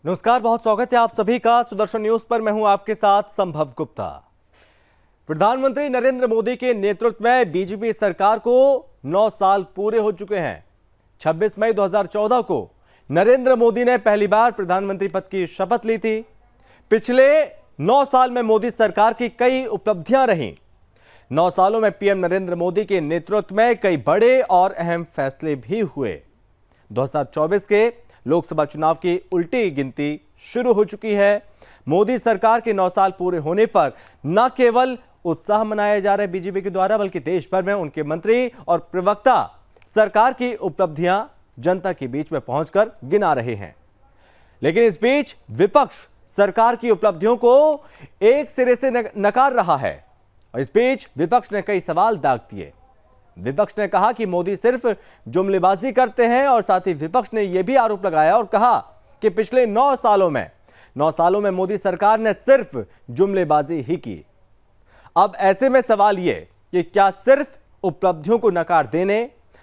नमस्कार, बहुत स्वागत है आप सभी का सुदर्शन न्यूज पर। मैं हूं आपके साथ संभव गुप्ता। प्रधानमंत्री नरेंद्र मोदी के नेतृत्व में बीजेपी सरकार को 9 साल पूरे हो चुके हैं। 26 मई 2014 को नरेंद्र मोदी ने पहली बार प्रधानमंत्री पद की शपथ ली थी। पिछले 9 साल में मोदी सरकार की कई उपलब्धियां रहीं। 9 सालों में पीएम नरेंद्र मोदी के नेतृत्व में कई बड़े और अहम फैसले भी हुए। 2024 के लोकसभा चुनाव की उल्टी गिनती शुरू हो चुकी है। मोदी सरकार के 9 साल पूरे होने पर न केवल उत्साह मनाया जा रहा है बीजेपी के द्वारा, बल्कि देश भर में उनके मंत्री और प्रवक्ता सरकार की उपलब्धियां जनता के बीच में पहुंचकर गिना रहे हैं। लेकिन इस बीच विपक्ष सरकार की उपलब्धियों को एक सिरे से नकार रहा है और इस बीच विपक्ष ने कई सवाल दाग दिए। विपक्ष ने कहा कि मोदी सिर्फ जुमलेबाजी करते हैं और साथ ही विपक्ष ने यह भी आरोप लगाया और कहा कि पिछले 9 सालों में मोदी सरकार ने सिर्फ जुमलेबाजी ही की। अब ऐसे में सवाल यह कि क्या सिर्फ उपलब्धियों को नकार देने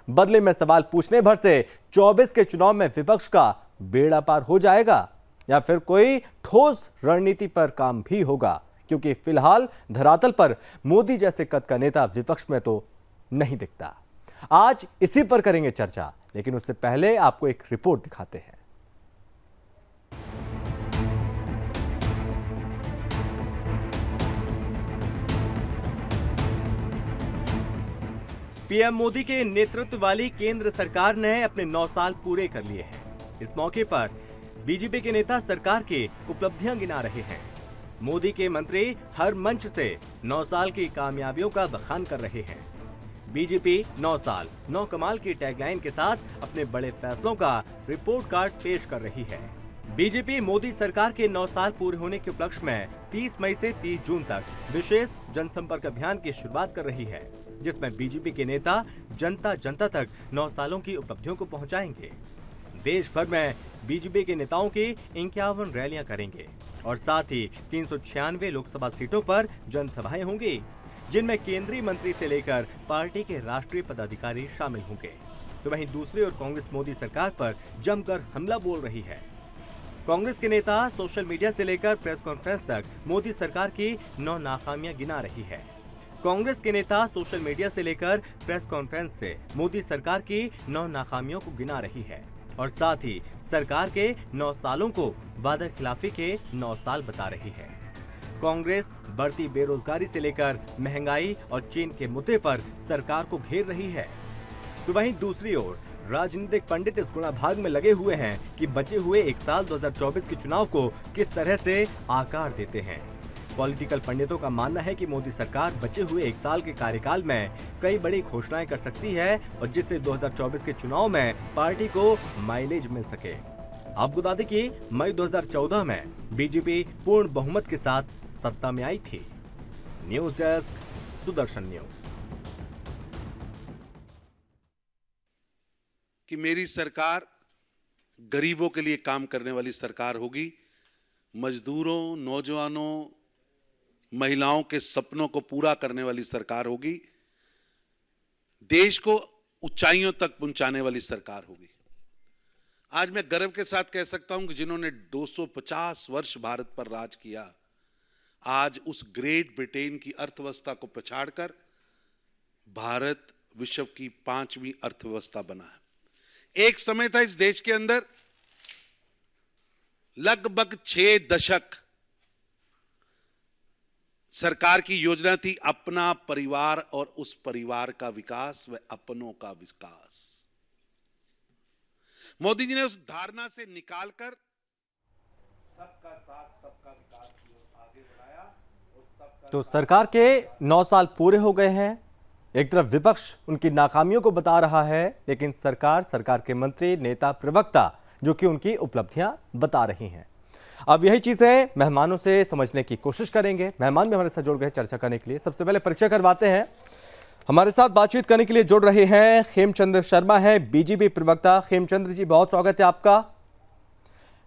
बदले में सवाल पूछने भर से 24 के चुनाव में विपक्ष का बेड़ा पार हो जाएगा या फिर कोई ठोस रणनीति पर काम भी होगा, क्योंकि फिलहाल धरातल पर मोदी जैसे कद का नेता विपक्ष में तो नहीं दिखता। आज इसी पर करेंगे चर्चा, लेकिन उससे पहले आपको एक रिपोर्ट दिखाते हैं। पीएम मोदी के नेतृत्व वाली केंद्र सरकार ने अपने 9 साल पूरे कर लिए हैं। इस मौके पर बीजेपी के नेता सरकार की उपलब्धियां गिना रहे हैं। मोदी के मंत्री हर मंच से 9 साल की कामयाबियों का बखान कर रहे हैं। बीजेपी 9 साल 9 कमाल की टैगलाइन के साथ अपने बड़े फैसलों का रिपोर्ट कार्ड पेश कर रही है। बीजेपी मोदी सरकार के 9 साल पूरे होने के उपलक्ष्य में 30 मई से 30 जून तक विशेष जनसंपर्क अभियान की शुरुआत कर रही है, जिसमें बीजेपी के नेता जनता तक 9 सालों की उपलब्धियों को पहुंचाएंगे। देश भर में बीजेपी के नेताओं की 51 रैलियां करेंगे और साथ ही 396 लोकसभा सीटों पर जनसभाएं होंगी, जिनमें केंद्रीय मंत्री से लेकर पार्टी के राष्ट्रीय पदाधिकारी शामिल होंगे। तो वहीं दूसरी ओर कांग्रेस मोदी सरकार पर जमकर हमला बोल रही है। कांग्रेस के नेता सोशल मीडिया से लेकर प्रेस कॉन्फ्रेंस तक मोदी सरकार की 9 नाकामियां गिना रही है। कांग्रेस के नेता सोशल मीडिया से लेकर प्रेस कॉन्फ्रेंस से मोदी सरकार की 9 नाकामियों को गिना रही है और साथ ही सरकार के 9 सालों को वादा खिलाफी के 9 साल बता रही है। कांग्रेस बढ़ती बेरोजगारी से लेकर महंगाई और चीन के मुद्दे पर सरकार को घेर रही है। तो वहीं दूसरी ओर राजनीतिक पंडित इस गुणाभाग में लगे हुए हैं कि बचे हुए 1 साल 2024 के चुनाव को किस तरह से आकार देते हैं। पॉलिटिकल पंडितों का मानना है कि मोदी सरकार बचे हुए 1 साल के कार्यकाल में कई बड़ी घोषणाएं कर सकती है और जिससे 2024 के चुनाव में पार्टी को माइलेज मिल सके। आपको बता दें कि मई 2014 में बीजेपी पूर्ण बहुमत के साथ सत्ता में आई थी। News desk, Sudarshan news. कि मेरी सरकार गरीबों के लिए काम करने वाली सरकार होगी, मजदूरों, नौजवानों, महिलाओं के सपनों को पूरा करने वाली सरकार होगी, देश को ऊंचाइयों तक पहुंचाने वाली सरकार होगी। आज मैं गर्व के साथ कह सकता हूं कि जिन्होंने 250 वर्ष भारत पर राज किया, आज उस ग्रेट ब्रिटेन की अर्थव्यवस्था को पछाड़कर भारत विश्व की 5वीं अर्थव्यवस्था बना है। एक समय था इस देश के अंदर लगभग 6 दशक सरकार की योजना थी अपना परिवार और उस परिवार का विकास व अपनों का विकास। मोदी जी ने उस धारणा से निकालकर सबका साथ सबका विकास की ओर आगे बढ़ाया। तो सरकार के 9 साल पूरे हो गए हैं। एक तरफ विपक्ष उनकी नाकामियों को बता रहा है, लेकिन सरकार के मंत्री, नेता, प्रवक्ता जो कि उनकी उपलब्धियां बता रही हैं। अब यही चीजें मेहमानों से समझने की कोशिश करेंगे। मेहमान भी हमारे साथ जुड़ गए चर्चा करने के लिए। सबसे पहले परिचय करवाते हैं। हमारे साथ बातचीत करने के लिए जुड़ रहे हैं खेमचंद्र शर्मा हैं, बीजेपी प्रवक्ता। खेमचंद्र जी, बहुत स्वागत है आपका।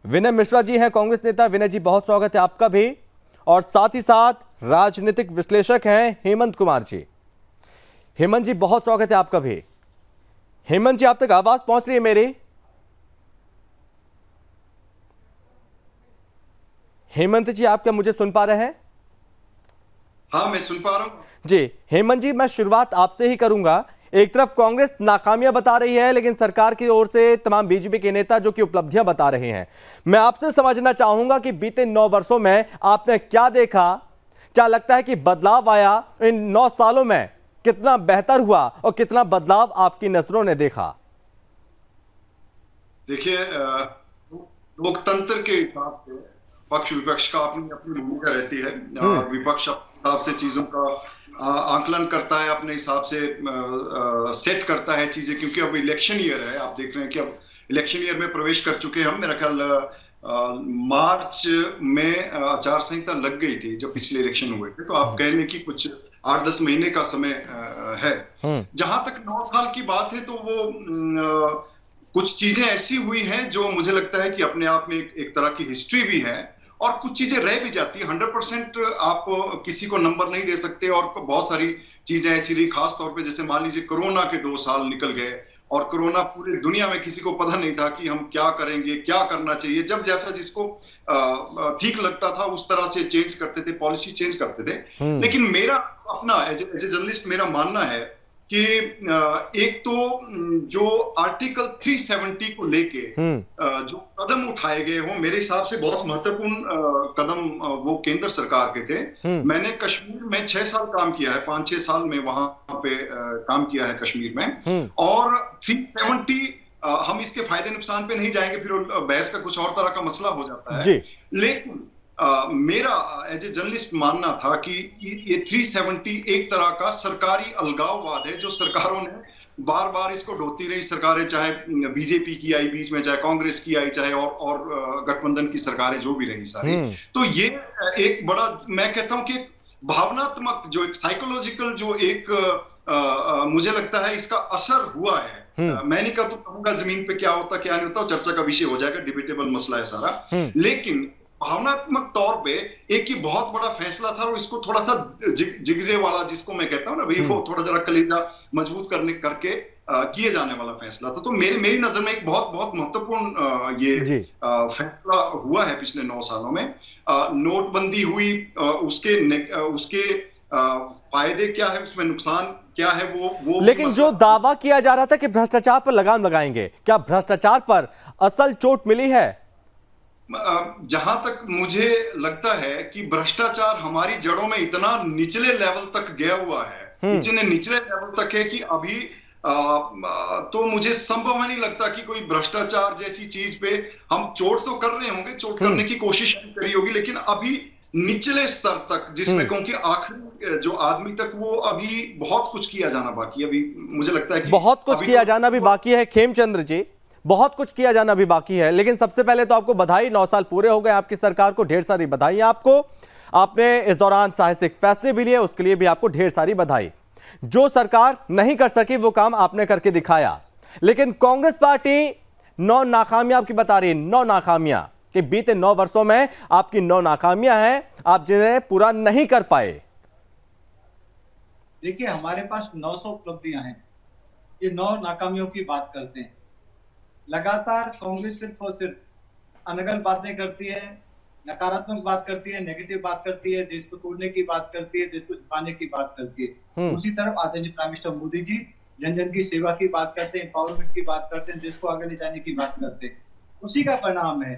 विनय मिश्रा जी हैं, कांग्रेस नेता। विनय जी, बहुत स्वागत है आपका भी। और साथ ही साथ राजनीतिक विश्लेषक हैं हेमंत कुमार जी। हेमंत जी, बहुत स्वागत है आपका भी। हेमंत जी, आप तक आवाज पहुंच रही है मेरी? हेमंत जी, आप क्या मुझे सुन पा रहे हैं? हाँ, मैं सुन पा रहा हूँ। जी हेमंत जी, मैं शुरुआत आपसे ही करूंगा। एक तरफ कांग्रेस नाकामियां बता रही है, लेकिन सरकार की ओर से तमाम बीजेपी के नेता जो कि उपलब्धियां बता रहे हैं। मैं आपसे समझना चाहूंगा कि बीते 9 वर्षों में आपने क्या देखा, क्या लगता है कि बदलाव आया इन 9 सालों में, कितना बेहतर हुआ और कितना बदलाव आपकी नजरों ने देखा? देखिए, लोकतंत्र के हिसाब से पक्ष विपक्ष का अपनी अपनी भूमिका रहती है। विपक्ष अपने हिसाब से चीजों का आकलन करता है, अपने हिसाब से सेट करता है चीजें, क्योंकि अब इलेक्शन ईयर है। आप देख रहे हैं कि अब इलेक्शन ईयर में प्रवेश कर चुके हैं हम। मेरा ख्याल मार्च में आचार संहिता लग गई थी जब पिछले इलेक्शन हुए थे, तो आप कह लें कि कुछ 8-10 महीने का समय है। जहां तक 9 साल की बात है, तो वो कुछ चीजें ऐसी हुई हैं जो मुझे लगता है कि अपने आप में एक तरह की हिस्ट्री भी है, और कुछ चीजें रह भी जाती है। 100% आप किसी को नंबर नहीं दे सकते, और बहुत सारी चीजें ऐसी रही, खास तौर पे जैसे मान लीजिए कोरोना के 2 साल निकल गए, और कोरोना पूरी दुनिया में किसी को पता नहीं था कि हम क्या करेंगे, क्या करना चाहिए। जब जैसा जिसको ठीक लगता था उस तरह से चेंज करते थे, पॉलिसी चेंज करते थे। लेकिन मेरा अपना एज ए जर्नलिस्ट मेरा मानना है कि एक तो जो आर्टिकल 370 को लेके जो कदम उठाए गए हो, मेरे हिसाब से बहुत महत्वपूर्ण कदम वो केंद्र सरकार के थे। मैंने कश्मीर में 6 साल काम किया है, 5-6 साल में वहां पे काम किया है कश्मीर में। और 370 हम इसके फायदे नुकसान पे नहीं जाएंगे, फिर बहस का कुछ और तरह का मसला हो जाता है। लेकिन मेरा एज ए जर्नलिस्ट मानना था कि ये 370 एक तरह का सरकारी अलगाववाद है, जो सरकारों ने बार बार इसको ढोती रही सरकारें, चाहे बीजेपी की आई बीच में, चाहे कांग्रेस की आई, चाहे और गठबंधन की सरकारें जो भी रही सारी। तो ये एक बड़ा, मैं कहता हूं कि भावनात्मक, जो एक साइकोलॉजिकल, जो एक मुझे लगता है इसका असर हुआ है। मैं नहीं कहूंगा जमीन पे क्या होता क्या नहीं होता, चर्चा का विषय हो जाएगा, डिबेटेबल मसला है सारा। लेकिन भावनात्मक तौर पे एक ही बहुत बड़ा फैसला था, और इसको थोड़ा सा जिगरे वाला, जिसको मैं कहता हूं ना भाई, वो थोड़ा जरा कलेजा मजबूत करके किए जाने वाला फैसला था। तो मेरी नजर में एक बहुत बहुत महत्वपूर्ण ये फैसला हुआ है पिछले 9 सालों में। नोटबंदी हुई, उसके फायदे क्या है, उसमें नुकसान क्या है, वो लेकिन जो दावा किया जा रहा था कि भ्रष्टाचार पर लगाम लगाएंगे, क्या भ्रष्टाचार पर असल चोट मिली है? जहां तक मुझे लगता है कि भ्रष्टाचार हमारी जड़ों में इतना निचले लेवल तक गया हुआ है, इतने निचले लेवल तक है कि अभी तो मुझे संभव नहीं लगता कि कोई भ्रष्टाचार जैसी चीज पे हम चोट तो कर रहे होंगे, चोट करने की कोशिश करी होगी, लेकिन अभी निचले स्तर तक, जिसमें क्योंकि आखिरी जो आदमी तक, वो अभी बहुत कुछ किया जाना बाकी है। अभी मुझे लगता है कि बहुत कुछ किया जाना भी बाकी है खेमचंद्र जी, बहुत कुछ किया जाना भी बाकी है। लेकिन सबसे पहले तो आपको बधाई, 9 साल पूरे हो गए आपकी सरकार को, ढेर सारी बधाई आपको। आपने इस दौरान साहसिक फैसले भी लिए, उसके लिए भी आपको ढेर सारी बधाई। जो सरकार नहीं कर सकी वो काम आपने करके दिखाया। लेकिन कांग्रेस पार्टी 9 नाकामियां आपकी बता रही है, 9 नाकामियां, कि बीते 9 वर्षों में आपकी 9 नाकामियां हैं, आप जिन्हें पूरा नहीं कर पाए। देखिए, हमारे पास 900 उपलब्धियां हैं, ये 9 नाकामियों की बात करते हैं। लगातार कांग्रेस सिर्फ और सिर्फ अनगल बातें करती है, नकारात्मक बात करती है, नेगेटिव बात करती है, देश को तोड़ने की बात करती है, देश को छुपाने की बात करती है। दूसरी तरफ आदरणीय प्राइम मिनिस्टर मोदी जी जन जन की सेवा की बात करते हैं, एम्पावरमेंट की बात करते हैं, देश को आगे ले जाने की बात करते हैं। उसी का परिणाम है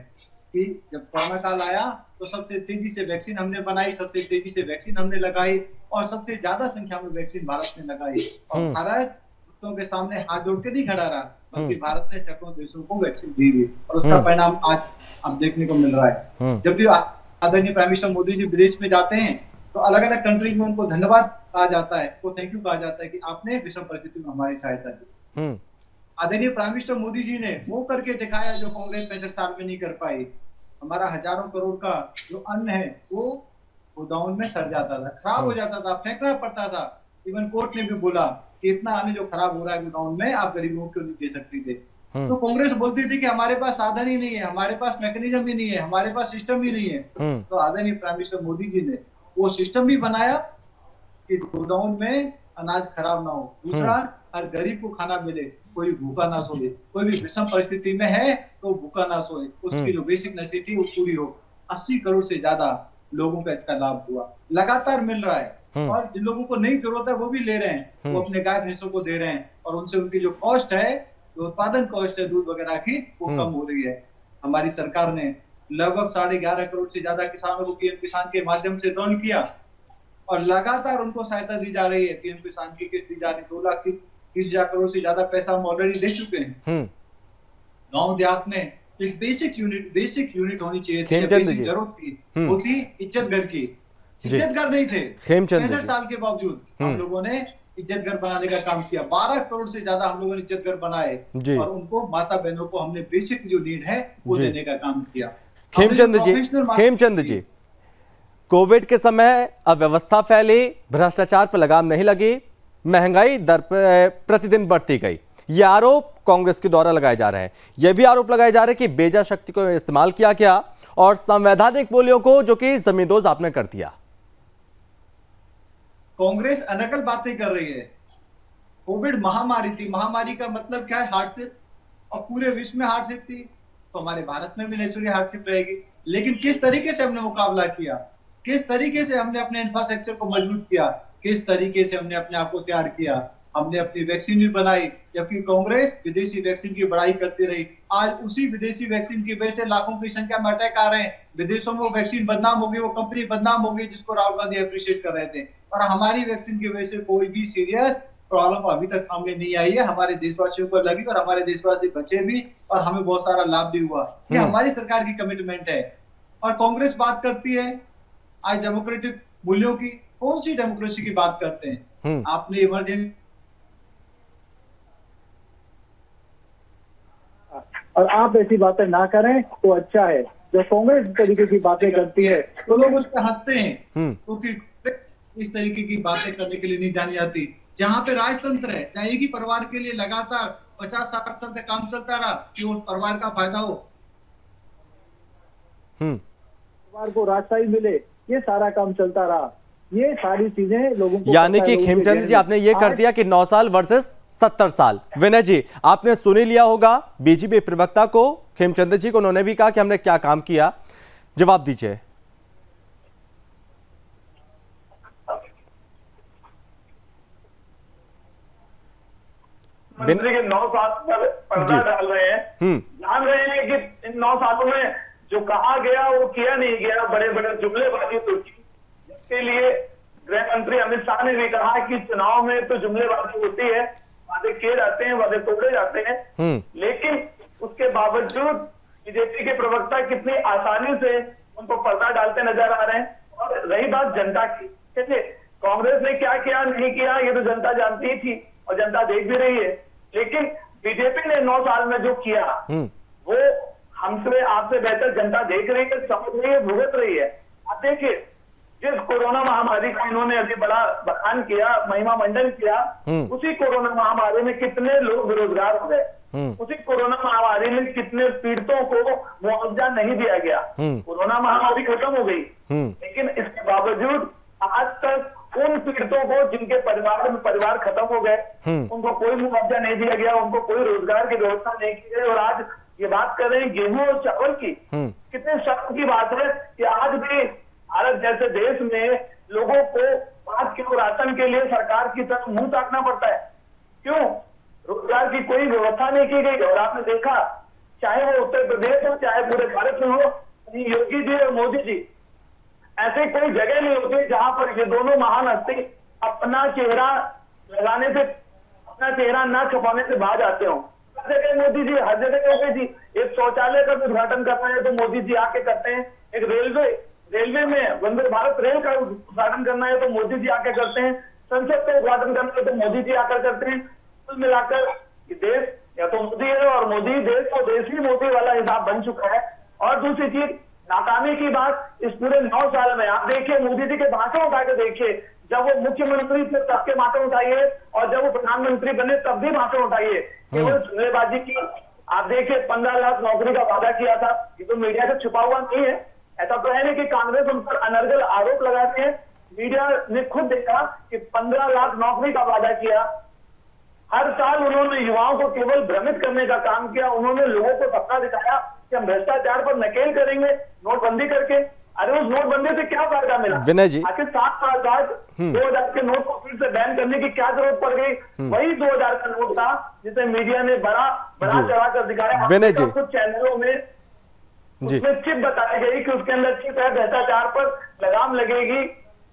कि जब कोरोना काल आया तो सबसे तेजी से वैक्सीन हमने बनाई, सबसे तेजी से वैक्सीन हमने लगाई, और सबसे ज्यादा संख्या में वैक्सीन भारत ने लगाई। और भारत दूसरों के सामने हाथ जोड़ के नहीं खड़ा रहा, बल्कि भारत ने सैकड़ों देशों को वैक्सीन दी है, और उसका परिणाम आज अब देखने को मिल रहा है। जब भी आदरणीय प्राइम मिनिस्टर मोदी जी विदेश में जाते हैं तो अलग अलग कंट्री में उनको धन्यवाद कहा जाता है, को थैंक यू कहा जाता है कि आपने विषम परिस्थिति में हमारी सहायता की। आदरणीय प्राइम मिनिस्टर मोदी जी ने वो करके दिखाया जो कांग्रेस 65 साल में नहीं कर पाई। हमारा हजारों करोड़ का जो अन्न है वो गोदाम में सड़ जाता था, खराब हो जाता था, फेंकना पड़ता था। इवन कोर्ट ने भी बोला कि इतना अन्न जो खराब हो रहा है गोदाम में, आप गरीबों को नहीं दे सकते थे। तो कांग्रेस बोलती थी कि हमारे पास साधन ही नहीं है, हमारे पास मैकेनिज्म ही नहीं है, हमारे पास सिस्टम ही नहीं है। तो आदरणीय प्राइम मिनिस्टर मोदी जी ने वो सिस्टम भी बनाया कि गोदाम में अनाज खराब ना हो। दूसरा, हर गरीब को खाना मिले, कोई भूखा ना सोए, कोई भी विषम परिस्थिति में है तो भूखा ना सोए, उसकी जो बेसिक नेसेसिटी वो पूरी हो। 80 करोड़ से ज्यादा लोगों का इसका लाभ हुआ, लगातार मिल रहा है। और जिन लोगों को नहीं जरूरत है वो भी ले रहे हैं, वो अपने गाय भैंसों को दे रहे हैं और उनसे उनकी जो कॉस्ट है, जो उत्पादन कॉस्ट है दूध वगैरह की, वो कम हो रही है। हमारी सरकार ने लगभग 11.5 करोड़ से ज्यादा किसानों को पीएम किसान के माध्यम से लोन किया और लगातार उनको सहायता दी जा रही है। पीएम किसान की किस्त दी जा रही है, 2,30,000 करोड़ से ज्यादा पैसा हम ऑलरेडी दे चुके हैं। गांव देहात में एक बेसिक यूनिट होनी चाहिए थी, बेसिक जरूरत थी, वो थी इज्जत घर की। इज्जत घर नहीं थे। 65 साल के बावजूद हम लोगों ने इज्जत घर बनाने का काम किया। 12 करोड़ से ज्यादा हम लोगों ने इज्जत घर बनाए और उनको, माता बहनों को हमने बेसिक जो नीड है वो देने का काम किया। खेमचंद जी, कोविड के समय अव्यवस्था फैली, भ्रष्टाचार पर लगाम नहीं लगी, महंगाई दर प्रतिदिन बढ़ती गई, ये आरोप कांग्रेस के द्वारा लगाए जा रहे हैं। यह भी आरोप लगाए जा रहे हैं कि बेजा शक्ति को इस्तेमाल किया गया और संवैधानिक मूल्यों को जो कि जमींदोज आपने कर दिया। कांग्रेस अनकल बातें कर रही है। कोविड महामारी थी, महामारी का मतलब क्या है? हार्डशिप, और पूरे विश्व में हार्डशिप थी, तो हमारे भारत में भी नेचुरली हार्डशिप रहेगी। लेकिन किस तरीके से हमने मुकाबला किया, किस तरीके से हमने अपने इंफ्रास्ट्रक्चर को मजबूत किया, किस तरीके से हमने अपने आप को तैयार किया। हमने अपनी वैक्सीन भी बनाई, जबकि कांग्रेस विदेशी वैक्सीन की बड़ाई करती रही। आज उसी विदेशी वैक्सीन की वजह से लाखों की संख्या में अटैक आ रहे हैं। विदेशों में वो वैक्सीन बदनाम होगी, वो कंपनी बदनाम होगी जिसको राहुल गांधी अप्रिशिएट कर रहे थे, और हमारी वैक्सीन की वजह से कोई भी सीरियस प्रॉब्लम अभी तक सामने नहीं आई है। हमारे देशवासियों को लगी और हमारे देशवासी बचे भी और हमें बहुत सारा लाभ भी हुआ। ये हमारी सरकार की कमिटमेंट है। और कांग्रेस बात करती है आज डेमोक्रेटिक मूल्यों की। कौन सी डेमोक्रेसी की बात करते हैं? आपने इमरजेंसी, और आप ऐसी बातें ना करें तो अच्छा है। जो कांग्रेस इस तरीके की बातें करती है तो लोग उस पर हंसते हैं, क्योंकि इस तरीके की बातें करने के लिए नहीं जानी जाती। जहां पे राजतंत्र है, जहां एक ही परिवार के लिए लगातार 50-60 साल तक काम चलता रहा कि उस परिवार का फायदा हो, परिवार को राजशाही मिले, ये सारा काम चलता रहा। ये सारी चीजें लोगों को, यानी कि खेमचंद जी आपने ये कर दिया कि 9 साल वर्सेस 70 साल। विनय जी, आपने सुन ही लिया होगा बीजेपी प्रवक्ता को, खेमचंद जी को, उन्होंने भी कहा कि हमने क्या काम किया। जवाब दीजिए। मंत्री के 9 साल पर पर्दा डाल रहे हैं, जान रहे हैं कि इन 9 सालों में जो कहा गया वो किया नहीं गया, बड़े बड़े जुमलेबाजी तो की। इसके लिए गृह मंत्री अमित शाह ने भी कहा कि चुनाव में तो जुमलेबाजी होती है, वादे किए जाते हैं, वादे तोड़े जाते हैं, लेकिन उसके बावजूद बीजेपी के प्रवक्ता कितनी आसानी से उनको पर्दा डालते नजर आ रहे हैं। और रही बात जनता की, देखिए कांग्रेस ने क्या किया नहीं किया ये तो जनता जानती ही थी और जनता देख भी रही है, लेकिन बीजेपी ने 9 साल में जो किया वो हमसे आपसे बेहतर जनता देख रही है, समझ रही है, भुगत रही है। आप देखिए जिस कोरोना महामारी का इन्होंने अभी बड़ा बखान किया, महिमा मंडन किया, उसी कोरोना महामारी में कितने लोग बेरोजगार हो गए, उसी कोरोना महामारी में कितने पीड़ितों को मुआवजा नहीं दिया गया। कोरोना महामारी खत्म हो गई, लेकिन इसके बावजूद आज तक उन पीड़ितों को जिनके परिवार खत्म हो गए, उनको कोई मुआवजा नहीं दिया गया, उनको कोई रोजगार की व्यवस्था नहीं की गई। और आज ये बात कर रहे हैं गेहूं और चावल की, कितने शर्म की बात है कि आज भी भारत जैसे देश में लोगों को 5 किलो राशन के लिए सरकार की तरफ मुंह ताकना पड़ता है। क्यों? रोजगार की कोई व्यवस्था नहीं की गई। और आपने देखा, चाहे वो उत्तर प्रदेश हो चाहे पूरे भारत में हो, योगी जी और मोदी जी, ऐसे कोई जगह नहीं होती जहां पर ये दोनों महान हस्ती अपना चेहरा लगाने से, अपना चेहरा ना छुपाने से बाहर आते हो। हर जगह मोदी जी, हर जगह योगी जी। एक शौचालय का उद्घाटन करना है तो मोदी जी आके करते हैं, एक रेलवे में वंदे भारत रेल का उद्घाटन करना है तो मोदी जी आके करते हैं, संसद का उद्घाटन करना है तो मोदी जी आकर करते हैं। कुल मिलाकर देश या तो मोदी है और मोदी देश, तो देश ही मोदी वाला हिसाब बन चुका है। और दूसरी चीज, नाकामी की बात, इस पूरे 9 साल में आप देखिए मोदी जी के भाषण उठा के देखिए, जब वो मुख्यमंत्री थे तब के भाषण उठाइए और जब वो प्रधानमंत्री बने तब भी भाषण उठाइए, केवल जुमलेबाजी की। आप देखिए 15 लाख नौकरी का वादा किया था, ये तो मीडिया से छुपा हुआ नहीं है। ऐसा तो है नहीं कि कांग्रेस उन पर अनर्गल आरोप लगाते हैं, मीडिया ने खुद देखा कि 15 लाख नौकरी का वादा किया। हर साल उन्होंने युवाओं को केवल भ्रमित करने का काम किया, उन्होंने लोगों को सपना दिखाया कि कि हम भ्रष्टाचार पर नकेल करेंगे नोटबंदी करके। अरे उस नोटबंदी से क्या फायदा मिला विनय जी, आखिर 7 साल बाद 2000 के नोट को फिर से बैन करने की क्या जरूरत पड़ गई? वही 2000 का नोट था जिसे मीडिया ने बड़ा चढ़ा कर दिखाया। विनय जी, कुछ चैनलों में जी, उसमें चिप बताई गई कि उसके अंदर चिप है, भ्रष्टाचार पर लगाम लगेगी,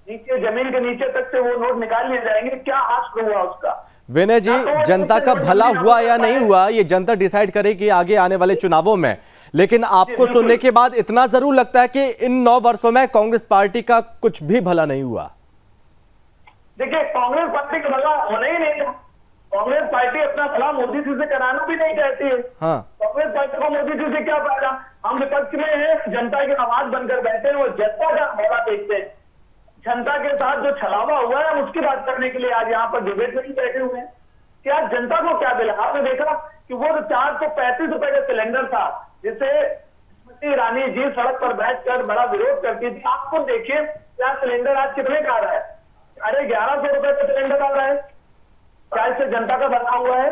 नीचे जमीन के नीचे तक से वो नोट निकाल लिए जाएंगे। क्या हास्य हुआ उसका? विनय जी, जनता का भला हुआ या नहीं हुआ ये जनता डिसाइड करेगी आगे आने वाले चुनावों में, लेकिन आपको सुनने के बाद इतना जरूर लगता है कि इन 9 वर्षों में कांग्रेस पार्टी का कुछ भी भला नहीं हुआ। देखिए, कांग्रेस पार्टी का भला होना ही नहीं था। कांग्रेस पार्टी अपना भला मोदी जी से कराना भी नहीं चाहती है। हाँ, कांग्रेस पार्टी को मोदी जी से क्या फायदा? हम विपक्ष में हैं, जनता की आवाज बनकर बैठे हैं और जनता का भला देखते हैं। जनता के साथ जो छलावा हुआ है हम उसकी बात करने के लिए आज यहाँ पर डिबेट में ही बैठे हुए हैं कि आज जनता को क्या मिला। आपने देखा कि वो जो 435 रुपए का सिलेंडर था जिसे स्मृति ईरानी जी सड़क पर बैठकर बड़ा विरोध करती थी, आपको देखिए क्या सिलेंडर आज कितने का आ रहा है? अरे 1100 रुपए का सिलेंडर आ रहा है। क्या इससे जनता का भला हुआ है?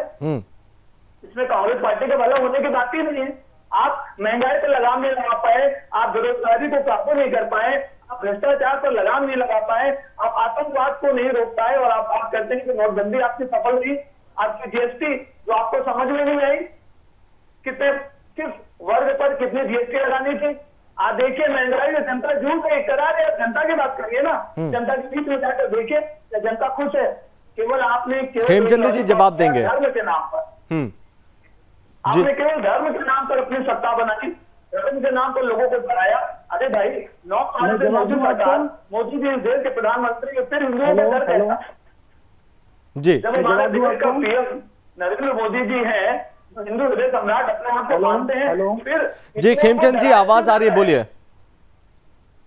इसमें कांग्रेस पार्टी का भला होने की बात ही नहीं है। आप महंगाई पर लगाम नहीं लगा पाए, आप बेरोजगारी को काबू नहीं कर पाए, आप भ्रष्टाचार पर लगाम नहीं लगा पाए, आप आतंकवाद को नहीं रोक पाए और आप बात करते हैं कि नोटबंदी आपकी सफल हुई। आपकी जीएसटी जो आपको समझ में नहीं आई, किस वर्ग पर कितनी जीएसटी लगानी थी? आप देखिए महंगाई में जनता जूझ रही, करा रही है। जनता की बात करिए ना, जनता के बीच में जाकर देखिए क्या जनता खुश है? केवल आपने हेमचंद जी जवाब देंगे। धर्म के नाम पर आपने केवल धर्म के नाम पर अपनी सत्ता बनाई, धर्म के नाम पर लोगों को डराया। अरे भाई 9 साल से मोदी सरकार, मोदी जी इस देश के प्रधानमंत्री, फिर हिंदुओं का डर कैसा? जी, जब हमारे देश का पीएम नरेंद्र मोदी जी हैं, हिंदू हृदय सम्राट अपने आप को मानते हैं, फिर जी खेमचंद जी आवाज आ रही है, बोलिए।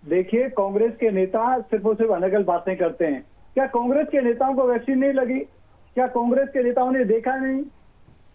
देखिए, कांग्रेस के नेता सिर्फ और सिर्फ अनर्गल बातें करते हैं। क्या कांग्रेस के नेताओं को वैक्सीन नहीं लगी? क्या कांग्रेस के नेताओं ने देखा नहीं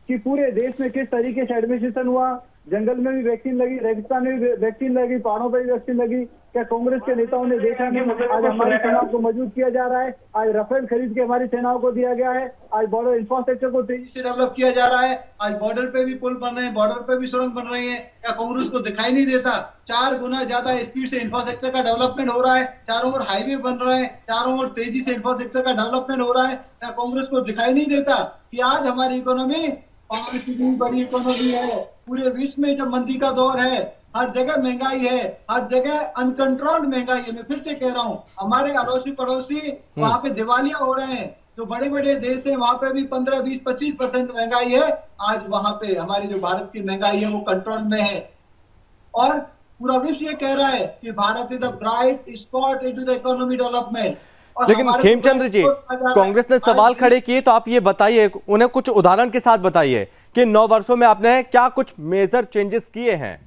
कि पूरे देश में किस तरीके से एडमिनिस्ट्रेशन हुआ? जंगल में भी वैक्सीन लगी, रेगिस्तान में भी वैक्सीन लगी, पहाड़ों पर भी वैक्सीन लगी। क्या कांग्रेस के नेताओं ने देखा नहीं? आज हमारी सेनाओं को मजबूत किया जा रहा है, आज राफेल खरीद के हमारी सेनाओं को दिया गया है, आज बॉर्डर इंफ्रास्ट्रक्चर को तेजी से डेवलप किया जा रहा है, आज बॉर्डर पे भी पुल बन रहे हैं, बॉर्डर पे भी सुरंग बन रही है। क्या कांग्रेस को दिखाई नहीं देता? 4 गुना ज्यादा स्पीड से इंफ्रास्ट्रक्चर का डेवलपमेंट हो रहा है, चारों ओर हाईवे बन रहे हैं, चारों ओर तेजी से इंफ्रास्ट्रक्चर का डेवलपमेंट हो रहा है। क्या कांग्रेस को दिखाई नहीं देता कि आज हमारी इकोनॉमी 5 बड़ी इकोनॉमी है? पूरे विश्व में जब मंदी का दौर है, हर जगह महंगाई है, हर जगह अनकंट्रोल्ड महंगाई है। मैं फिर से कह रहा हूँ, हमारे अड़ोसी पड़ोसी वहां पे दिवालिया हो रहे हैं। जो बड़े बड़े देश हैं वहां पे भी 15, 20, 25% महंगाई है। आज वहां पे हमारी जो भारत की महंगाई है वो कंट्रोल में है और पूरा विश्व ये कह रहा है कि Bharat is the bright spot into the economy development. लेकिन खेमचंद्र जी, कांग्रेस ने सवाल खड़े किए तो आप ये बताइए, उन्हें कुछ उदाहरण के साथ बताइए कि 9 वर्षों में आपने क्या कुछ मेजर चेंजेस किए हैं?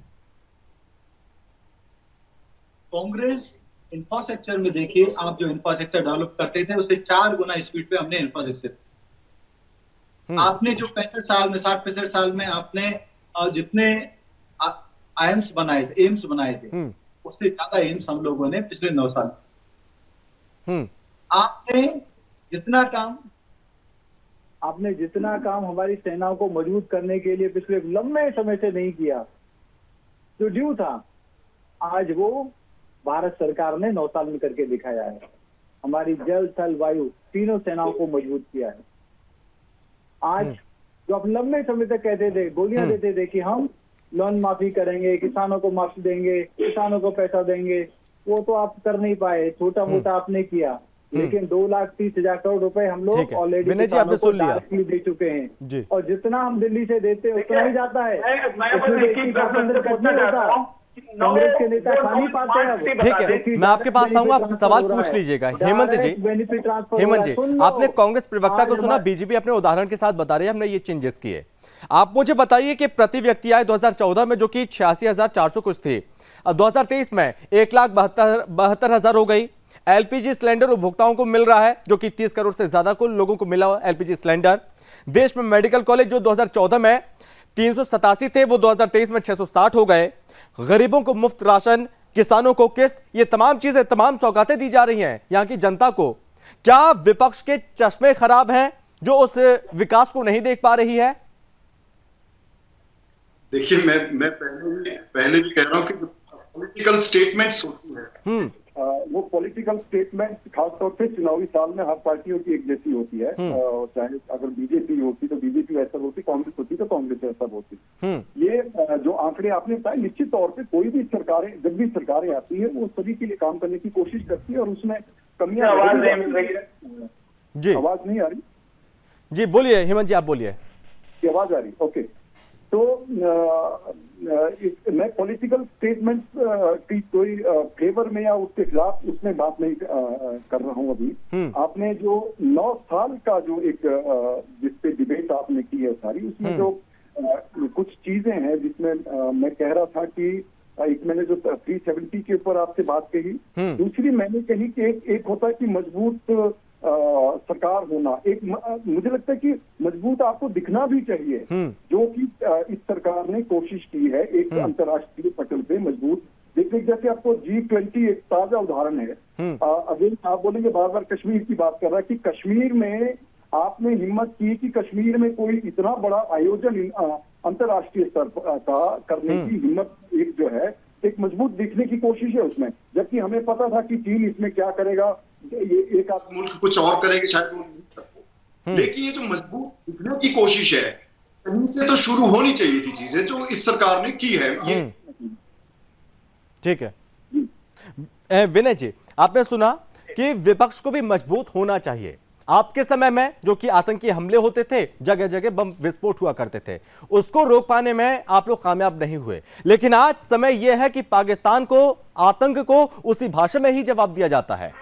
कांग्रेस इंफ्रास्ट्रक्चर में देखिए, आप जो इंफ्रास्ट्रक्चर डेवलप करते थे उससे 4 गुना स्पीड पे हमने इंफ्रास्ट्रक्चर। आपने जो 65 साल में 60-65 साल में आपने जितने एम्स बनाए थे, उससे ज्यादा एम्स हम लोगों ने पिछले 9 साल। आपने जितना काम हमारी सेनाओं को मजबूत करने के लिए पिछले लंबे समय से नहीं किया, जो ड्यू था, आज वो भारत सरकार ने 9 साल में करके दिखाया है। हमारी जल, थल, वायु तीनों सेनाओं को मजबूत किया है। आज जो आप लंबे समय तक कहते थे, गोलियां देते थे कि हम लोन माफी करेंगे, किसानों को माफी देंगे, किसानों को पैसा देंगे, वो तो आप कर नहीं पाए। छोटा मोटा आपने किया, लेकिन 2,30,000 करोड़ रुपए हम लोग ऑलरेडी दे चुके हैं और जितना हम दिल्ली से देते हैं उतना ही जाता है। कांग्रेस के नेता खा नहीं पाते हैं। ठीक है, मैं आपके पास आऊंगा, आप सवाल पूछ लीजिएगा। हेमंत जी, आपने कांग्रेस प्रवक्ता को सुना, बीजेपी अपने उदाहरण के साथ बता रही है हमने ये चेंजेस किए। आप मुझे बताइए कि प्रति व्यक्ति आय 2014 में जो कि 86,400 कुछ थी, 2023 में 1,72,000 हो गई। एलपीजी सिलेंडर उपभोक्ताओं को मिल रहा है जो कि 30 करोड़ से ज्यादा को लोगों को मिला एलपीजी सिलेंडर। देश में मेडिकल कॉलेज जो 2014 में 387 थे वो 2023 में 660 हो गए। गरीबों को मुफ्त राशन, किसानों को किस्त, ये तमाम चीजें, तमाम सौगातें दी जा रही हैं यहां की जनता को। क्या विपक्ष के चश्मे खराब हैं जो उस विकास को नहीं देख पा रही है? देखिए, मैं पहले भी कह रहा हूँ कि पॉलिटिकल स्टेटमेंट्स होती है, वो पॉलिटिकल स्टेटमेंट खासतौर से चुनावी साल में हर पार्टियों की एक जैसी होती है। चाहे अगर बीजेपी होती तो बीजेपी ऐसा होती, कांग्रेस होती तो कांग्रेस ऐसा होती। ये जो आंकड़े आपने बताए, निश्चित तौर पे कोई भी सरकारें, जब भी सरकारें आती है, वो सभी के लिए काम करने की कोशिश करती है और उसमें कमियां। आवाज नहीं मिल रही है जी, आवाज नहीं आ रही जी, बोलिए हेमंत जी, आप बोलिए। की आवाज आ रही, ओके। तो मैं पॉलिटिकल स्टेटमेंट की कोई फेवर में या उसके खिलाफ उसमें बात नहीं कर रहा हूं अभी। आपने जो 9 साल का जो एक जिसपे डिबेट आपने की है सारी, उसमें जो कुछ चीजें हैं जिसमें मैं कह रहा था कि एक मैंने जो 370 के ऊपर आपसे बात कही, दूसरी मैंने कही कि एक होता है कि मजबूत सरकार होना, एक मुझे लगता है कि मजबूत आपको दिखना भी चाहिए, जो कि इस सरकार ने कोशिश की है एक अंतर्राष्ट्रीय पटल पे मजबूत देखने। जैसे आपको G20 एक ताजा उदाहरण है। अगेन आप बोलेंगे बार बार कश्मीर की बात कर रहा है कि कश्मीर में आपने हिम्मत की कि कश्मीर में कोई इतना बड़ा आयोजन अंतर्राष्ट्रीय स्तर का करने की हिम्मत, एक जो है एक मजबूत दिखने की कोशिश है उसमें, जबकि हमें पता था कि चीन इसमें क्या करेगा, ये एक मुल्क कुछ और करेंगे शायद वो नहीं सकते। लेकिन ये जो मजबूत दिखने की कोशिश है, कहीं से तो शुरू होनी चाहिए थी चीजें जो इस सरकार ने की है। ये ठीक है। विनय जी, आपने सुना कि विपक्ष को भी मजबूत होना चाहिए। आपके समय में जो कि आतंकी हमले होते थे, जगह जगह बम विस्फोट हुआ करते थे, उसको रोक पाने में आप लोग कामयाब नहीं हुए। लेकिन आज समय यह है कि पाकिस्तान को, आतंक को उसी भाषा में ही जवाब दिया जाता है।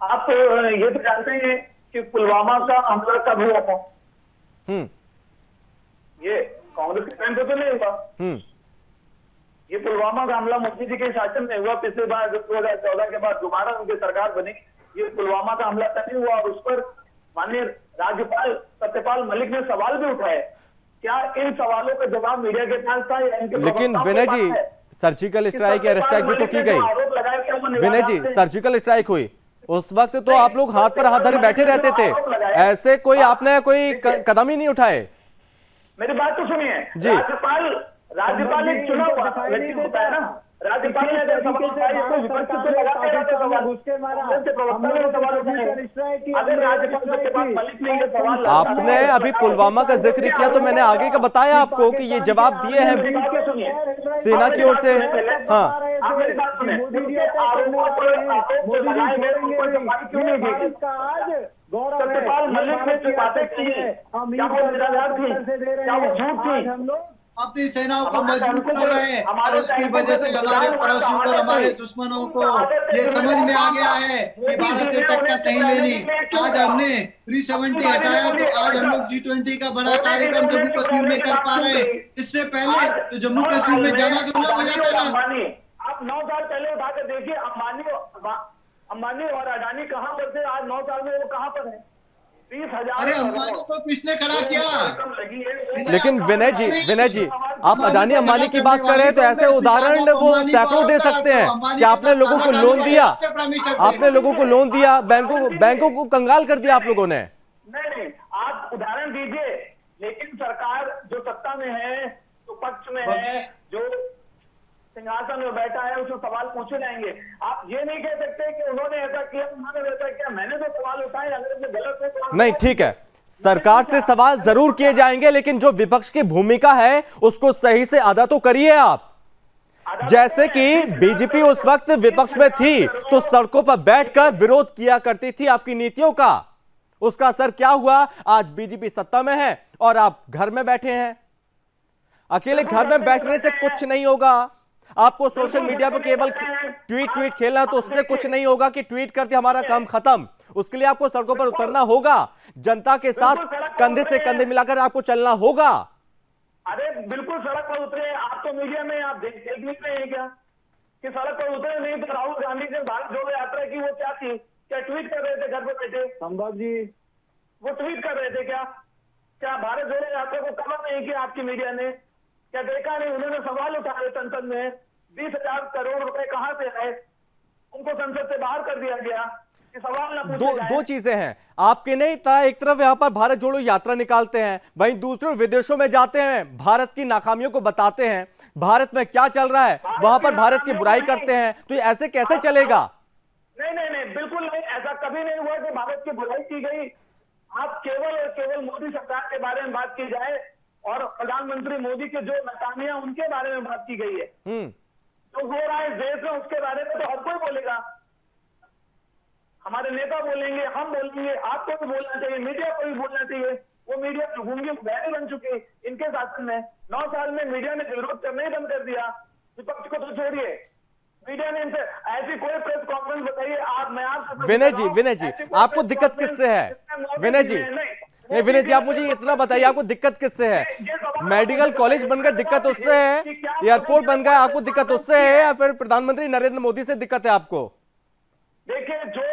आप ये तो जानते हैं कि पुलवामा का हमला कब हुआ था? ये कांग्रेस के टाइम पे तो नहीं हुआ। ये पुलवामा का हमला मोदी जी के शासन में हुआ। पिछली बार 2014 के बाद दोबारा उनकी सरकार बनी, ये पुलवामा का हमला तभी हुआ और उस पर माननीय राज्यपाल सत्यपाल मलिक ने सवाल भी उठाए। क्या इन सवालों का जवाब मीडिया के पास था या इनके? लेकिन विनय जी, सर्जिकल स्ट्राइक, एयर स्ट्राइक भी तो की गई। विनय जी, सर्जिकल स्ट्राइक हुई, उस वक्त तो आप लोग हाथ पर हाथ धरे बैठे रहते थे, ऐसे कोई आपने कोई कदम ही नहीं उठाए। मेरी बात तो सुनिए जी। राज्यपाल एक चुना हुआ व्यक्ति होता है ना, राज्यपाल ने अगर सवाल उठाया तो विपक्ष तो लगाते रहते सवाल, उसके प्रवक्ता ने सवाल उठाए। अगर राज्यपाल के पास मलिक ने ये सवाल, आपने अभी पुलवामा का जिक्र किया तो मैंने आगे का बताया आपको कि ये जवाब दिए हैं सेना की ओर से। हाँ, आप मेरी बात सुने। सत्यपाल मलिक ने जो बातें की क्या वो निराधार थी, क्या वो झूठ थी? अपनी सेनाओं को मजबूत कर रहे हैं और उसकी वजह से हमारे पड़ोसियों और हमारे दुश्मनों को ये समझ में आ गया है कि भारत से टक्कर नहीं लेनी। आज हमने 370 हटाया तो आज हम लोग G20 का बड़ा कार्यक्रम जम्मू कश्मीर में कर पा रहे हैं। इससे पहले तो जम्मू कश्मीर में जाना दुर्लभ हो जाता था। आप 9 साल पहले उठाकर देखिए, अंबानी और अडानी कहाँ पर थे, आज 9 साल में वो कहाँ पर है? 30,000। अरे अंबानी को किसने खड़ा किया? लेकिन विनय जी, आप अडानी अंबानी की बात कर रहे हैं तो ऐसे उदाहरण वो सैकड़ों दे सकते हैं कि आपने लोगों को लोन दिया, आपने लोगों को लोन दिया, बैंकों को कंगाल कर दिया आप लोगों ने। नहीं, आप उदाहरण दीजिए, लेकिन सरकार जो सत्ता में है, जो पक्ष में है, जो सिंहासन में बैठा है, उससे सवाल पूछे जाएंगे। आप ये नहीं कह सकते कि उन्होंने ऐसा किया, उन्होंने वैसा किया। मैंने तो सवाल उठाए, अगर इसमें गलत है तो नहीं, ठीक है, सरकार से सवाल जरूर किए जाएंगे, लेकिन जो विपक्ष की भूमिका है उसको सही से अदा तो करिए आप। जैसे कि बीजेपी उस वक्त विपक्ष में थी तो सड़कों पर बैठकर विरोध किया करती थी आपकी नीतियों का, उसका असर क्या हुआ? आज बीजेपी सत्ता में है और आप घर में बैठे हैं। अकेले घर में बैठने से कुछ नहीं होगा। आपको सोशल मीडिया पर केवल ट्वीट खेलना तो उससे कुछ नहीं होगा कि ट्वीट करके हमारा काम खत्म। उसके लिए आपको सड़कों पर उतरना होगा, जनता के साथ कंधे से कंधे मिलाकर आपको चलना होगा। अरे बिल्कुल सड़क पर उतरे। आप तो मीडिया में आप देख रहे हैं क्या कि सड़क पर उतरे नहीं? तो राहुल गांधी ने भारत जोड़ो यात्रा की, वो क्या थी? क्या ट्वीट कर रहे थे घर पर बैठे? संभव जी, वो ट्वीट कर रहे थे क्या भारत जोड़ो यात्रा को कवर नहीं किया आपकी मीडिया ने? क्या देखा नहीं? उन्होंने सवाल उठाए संसद में, 20,000 करोड़ रुपए कहां से आए? उन उनको संसद से बाहर कर दिया गया, ये सवाल ना पूछे जाए। दो चीजें हैं, आपके नेता एक तरफ यहां पर भारत जोड़ो यात्रा निकालते हैं, वहीं दूसरे विदेशों में जाते हैं, भारत की नाकामियों को बताते हैं, भारत में क्या चल रहा है वहां पर भारत की बुराई करते हैं, तो ये ऐसे कैसे चलेगा? नहीं, बिल्कुल नहीं, ऐसा कभी नहीं हुआ कि भारत की बुराई की गई। आप केवल और केवल मोदी सरकार के बारे में बात की जाए और प्रधानमंत्री मोदी के जो नाकामियां उनके बारे में बात की गई है, तो हो रहा है इस देश में, उसके बारे में तो हर कोई बोलेगा। हमारे नेता बोलेंगे, हम बोलेंगे, आपको भी बोलना चाहिए, मीडिया को भी बोलना चाहिए। वो मीडिया घूंगी बहरी बन चुकी इनके शासन में। 9 साल में मीडिया ने विरोध करना ही बंद कर दिया, विपक्ष को तो छोड़िए, मीडिया ने इनसे ऐसी कोई प्रेस कॉन्फ्रेंस बताइए आप, मैं आपसे विनय जी आपको दिक्कत किससे है? विनय जी आप मुझे इतना बताइए, आपको दिक्कत किससे है? मेडिकल कॉलेज बन गए दिक्कत उससे है, एयरपोर्ट बन गया आपको दिक्कत उससे है, या फिर प्रधानमंत्री नरेंद्र मोदी से दिक्कत है आपको? देखिए, जो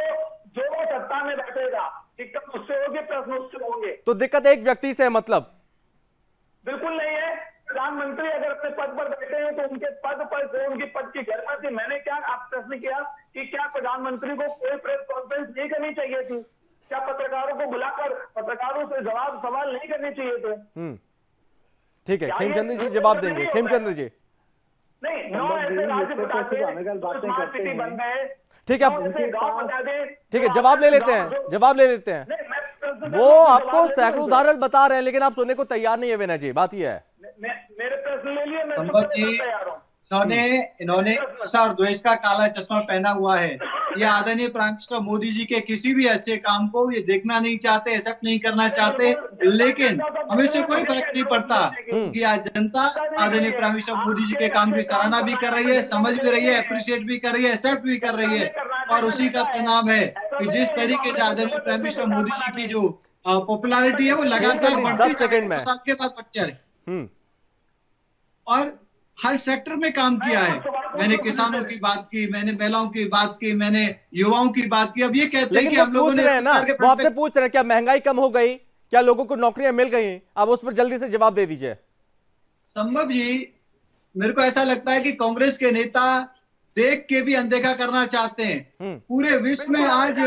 सत्ता में बैठेगा दिक्कत उससे होगी, प्रश्न उससे होंगे। तो दिक्कत एक व्यक्ति से है मतलब? बिल्कुल नहीं है। प्रधानमंत्री अगर अपने पद पर बैठे हैं तो उनके पद पर से उनकी पद की गरिमा थी। मैंने क्या आप प्रश्न किया कि क्या प्रधानमंत्री को कोई प्रेस कॉन्फ्रेंस नहीं करनी चाहिए थी? क्या पत्रकारों को बुलाकर पत्रकारों से सवाल नहीं करने चाहिए थे? ठीक है, खेमचंद्र जी जवाब देंगे। खेमचंद्र जी नहीं, 9 ऐसे राज्य बताते हैं, स्मार्ट सिटी बन गए। ठीक है, ठीक है, जवाब ले लेते हैं। वो आपको सैकड़ों उदाहरण बता रहे हैं लेकिन आप सुनने को तैयार नहीं है विनय जी, बात ये है। मेरे प्रश्न ले लिए, संभव जी इन्होंने सर द्वेष का काला चश्मा पहना हुआ है। ये आदरणीय प्राइम मिनिस्टर मोदी जी के किसी भी अच्छे काम को ये देखना नहीं चाहते, एक्सेप्ट नहीं करना चाहते, लेकिन हमें से कोई फर्क नहीं पड़ता कि आज जनता आदरणीय प्राइम मिनिस्टर मोदी जी के काम की सराहना भी कर रही है, समझ भी रही है, अप्रिशिएट भी कर रही है, एक्सेप्ट भी कर रही है। और उसी का परिणाम है कि जिस तरीके से आदरणीय प्राइम मिनिस्टर मोदी जी की जो पॉपुलैरिटी है वो लगातार बढ़ती जा रही है, साल के बाद बढ़ती जा रही है, और हर सेक्टर में काम किया है। मैंने किसानों की बात की, मैंने महिलाओं की बात की, मैंने युवाओं की बात की। अब ये कहते हैं कि हम लोगों ने ना, वो आपसे पूछ रहे हैं क्या महंगाई कम हो गई, क्या लोगों को नौकरियां मिल गई? आप उस पर जल्दी से जवाब दे दीजिए। संभव जी, मेरे को ऐसा लगता है कि कांग्रेस के नेता देख के भी अनदेखा करना चाहते हैं। पूरे विश्व में आज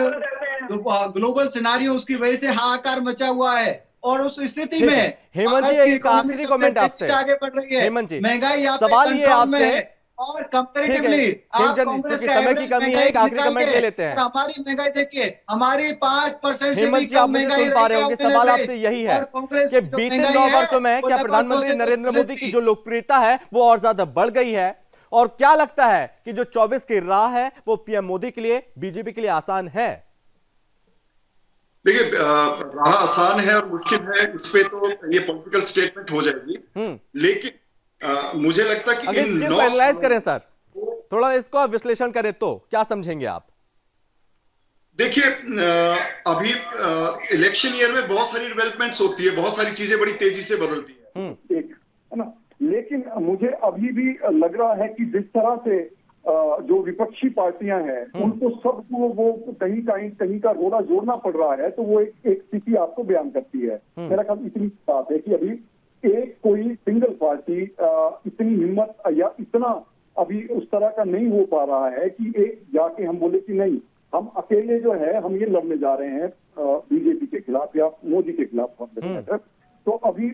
ग्लोबल सिनेरियो उसकी वजह से हाहाकार मचा हुआ है, और उस स्थिति में हेमंत जी एक आखिरी कमेंट आपसे आगे बढ़ रही है। हेमंत जी, महंगाई सवाल ये आपसे, और कंपैरेटिवली समय की कमी है, एक आखिरी कमेंट ले लेते हैं। हमारी महंगाई देखिए, हमारी 5% से हेमंत जी आप मुझे सुन पा रहे होंगे, सवाल आपसे यही है कि बीते 9 वर्षों में क्या प्रधानमंत्री नरेंद्र मोदी की जो लोकप्रियता है वो और ज्यादा बढ़ गई है, और क्या लगता है कि जो 24 की राह है वो पीएम मोदी के लिए, बीजेपी के लिए आसान है? देखिए, राह आसान है और मुश्किल है, इस पे तो ये पॉलिटिकल स्टेटमेंट हो जाएगी, लेकिन मुझे लगता है कि इन चीज को एनालाइज करें सर, थोड़ा इसको आप विश्लेषण करें तो क्या समझेंगे आप? देखिए, अभी इलेक्शन ईयर में बहुत सारी डेवलपमेंट्स होती है, बहुत सारी चीजें बड़ी तेजी से बदलती है, है ना। लेकिन मुझे अभी भी लग रहा है कि जिस तरह से जो विपक्षी पार्टियां हैं उनको सबको वो कहीं का रोड़ा जोड़ना पड़ रहा है, तो वो एक स्थिति आपको बयान करती है। मेरा ख्याल इतनी बात है कि अभी एक कोई सिंगल पार्टी इतनी हिम्मत या इतना अभी उस तरह का नहीं हो पा रहा है कि एक जाके हम बोले कि नहीं, हम अकेले जो है हम ये लड़ने जा रहे हैं बीजेपी के खिलाफ या मोदी के खिलाफ। तो अभी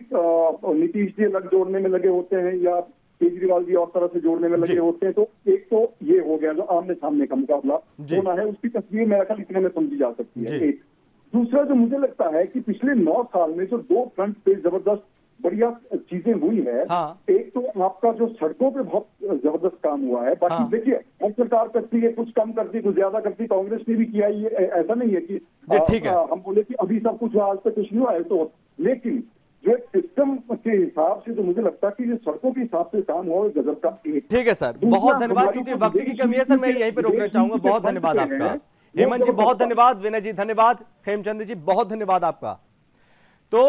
नीतीश जी लग जोड़ने में लगे होते हैं या केजरीवाल जी और तरह से जोड़ने में लगे होते हैं, तो एक तो ये हो गया जो आमने सामने का मुकाबला होना है, उसकी तस्वीर मेरा ख्याल इतने में समझी जा सकती है। एक दूसरा जो मुझे लगता है कि पिछले 9 साल में जो 2 फ्रंट पे जबरदस्त बढ़िया चीजें हुई है, एक तो आपका जो सड़कों पे बहुत जबरदस्त काम हुआ है। बाकी देखिए, हर सरकार करती है, कुछ कम करती है, कुछ ज्यादा करती है, कांग्रेस ने भी किया, ये ऐसा नहीं है कि ठीक है हम बोले कि अभी सब कुछ आज तक कुछ नहीं हुआ है, तो लेकिन जो सिस्टम के हिसाब से तो मुझे लगता है कि जो सड़कों के हिसाब से काम हुआ है गजब का। ठीक है सर, बहुत धन्यवाद, क्योंकि वक्त की कमी है सर, मैं यहीं पे रोकना चाहूंगा। बहुत धन्यवाद आपका हेमंत जी, बहुत धन्यवाद विनय जी, धन्यवाद खेमचंद जी, बहुत धन्यवाद आपका। तो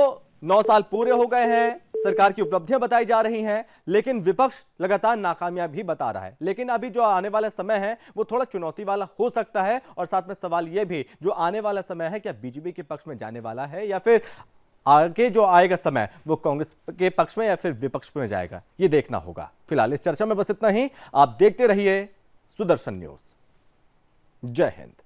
9 साल पूरे हो गए हैं, सरकार की उपलब्धियां बताई जा रही हैं, लेकिन विपक्ष लगातार नाकामियां भी बता रहा है। लेकिन अभी जो आने वाला समय है वो थोड़ा चुनौती वाला हो सकता है, और साथ में सवाल यह भी जो आने वाला समय है क्या बीजेपी के पक्ष में जाने वाला है, या फिर आगे जो आएगा समय वो कांग्रेस के पक्ष में या फिर विपक्ष में जाएगा, ये देखना होगा। फिलहाल इस चर्चा में बस इतना ही। आप देखते रहिए सुदर्शन न्यूज। जय हिंद।